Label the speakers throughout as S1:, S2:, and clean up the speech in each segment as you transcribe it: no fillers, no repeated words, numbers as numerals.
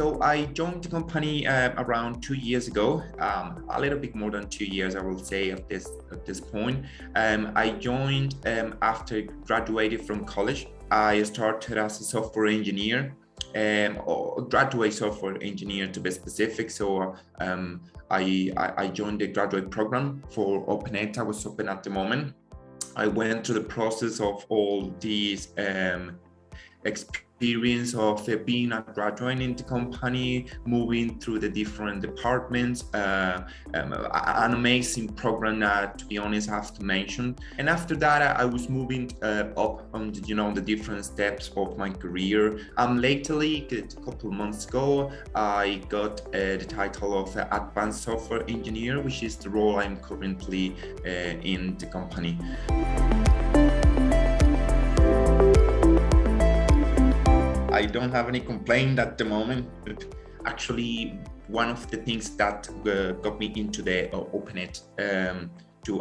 S1: So I joined the company around 2 years ago, a little bit more than 2 years, I will say at this point. I joined after graduated from college. I started as a software engineer, or graduate software engineer to be specific. So I joined the graduate program for Openet. I was open at the moment. I went through the process of all these experience of being a graduate in the company, moving through the different departments, an amazing program that, to be honest, I have to mention. And after that, I was moving up on the different steps of my career. Lately, a couple of months ago, I got the title of Advanced Software Engineer, which is the role I'm currently in the company. I don't have any complaint at the moment. Actually, one of the things that got me into the Openet,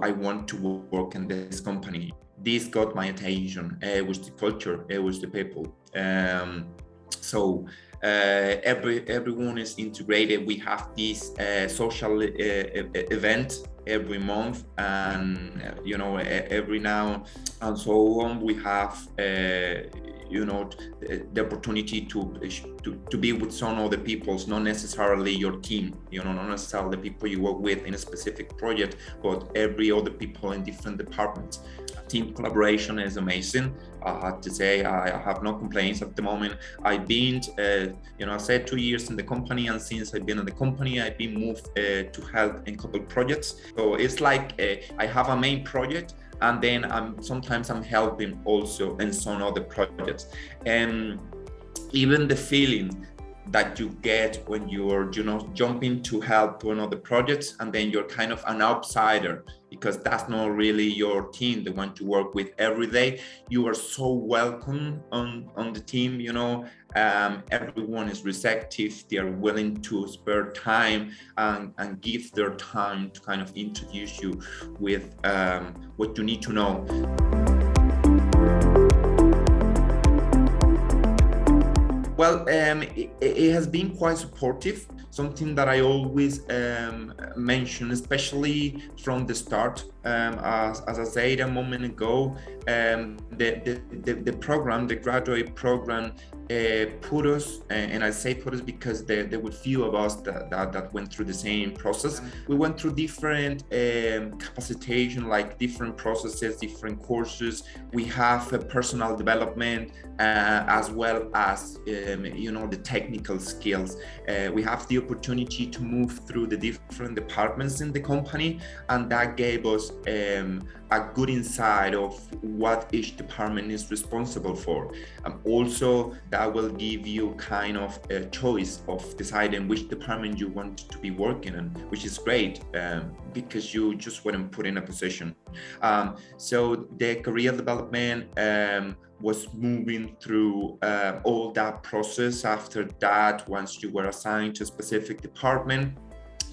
S1: I want to work in this company. This got my attention. It was the culture, it was the people. Everyone is integrated. We have this social event every month, and every now and so on we have the opportunity to be with some other people, not necessarily your team, not necessarily the people you work with in a specific project, but every other people in different departments. Team collaboration is amazing. I have to say I have no complaints at the moment. I've been, I said 2 years in the company, and since I've been in the company, I've been moved to help in a couple projects. So it's like I have a main project, and then sometimes I'm helping also in some other projects. And even the feeling that you get when you're jumping to help to another project, and then you're kind of an outsider because that's not really your team, the one to work with every day. You are so welcome on the team. Everyone is receptive. They are willing to spare time and give their time to kind of introduce you with what you need to know. Well, it has been quite supportive, something that I always mention, especially from the start. As I said a moment ago, the program, the graduate program, put us, and I say put us because there were few of us that went through the same process. We went through different capacitation, like different processes, different courses. We have personal development as well as the technical skills. We have the opportunity to move through the different departments in the company, and that gave us a good insight of what each department is responsible for. Also, that will give you kind of a choice of deciding which department you want to be working in, which is great because you just weren't put in a position. So the career development was moving through all that process. After that, once you were assigned to a specific department,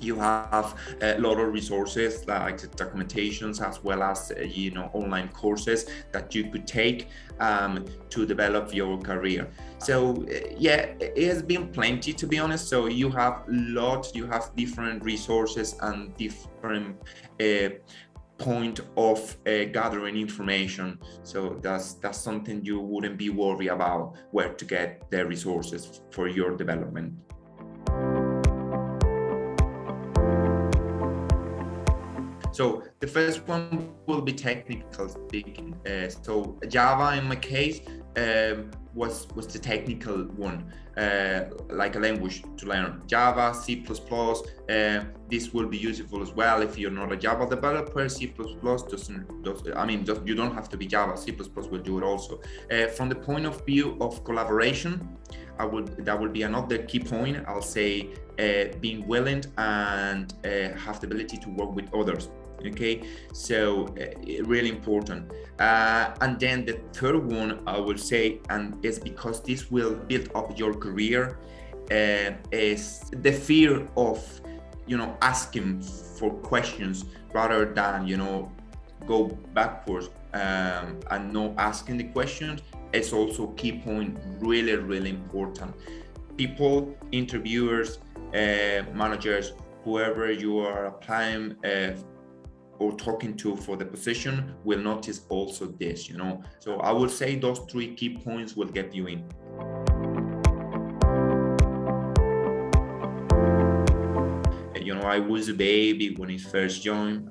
S1: you have a lot of resources like documentations as well as online courses that you could take to develop your career. So it has been plenty, to be honest. So you have different resources and different point of gathering information. So that's something you wouldn't be worried about, where to get the resources for your development. So the first one will be technical speaking. So Java, in my case, was the technical one, like a language to learn. Java, C++, this will be useful as well if you're not a Java developer. C++ you don't have to be Java. C++ will do it also. From the point of view of collaboration, that would be another key point. I'll say being willing and have the ability to work with others. Okay, so really important. And then the third one I will say, and it's because this will build up your career, is the fear of asking for questions rather than go backwards and not asking the questions. It's also a key point, really important. people, interviewers, managers, whoever you are applying or talking to for the position will notice also this, So I would say those 3 key points will get you in. I was a baby when I first joined.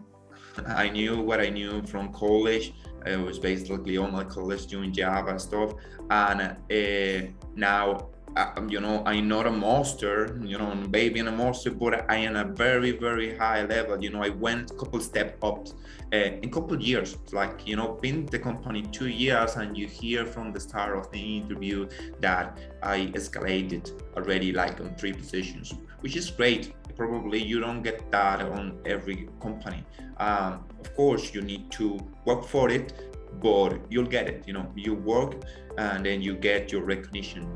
S1: I knew what I knew from college. It was basically all my college doing Java stuff. And now, I'm not a master, baby and a master, but I am a very, very high level. I went a couple steps up in a couple of years. It's like, been in the company 2 years, and you hear from the start of the interview that I escalated already like on 3 positions, which is great. Probably you don't get that on every company. Of course, you need to work for it, but you'll get it. You work and then you get your recognition.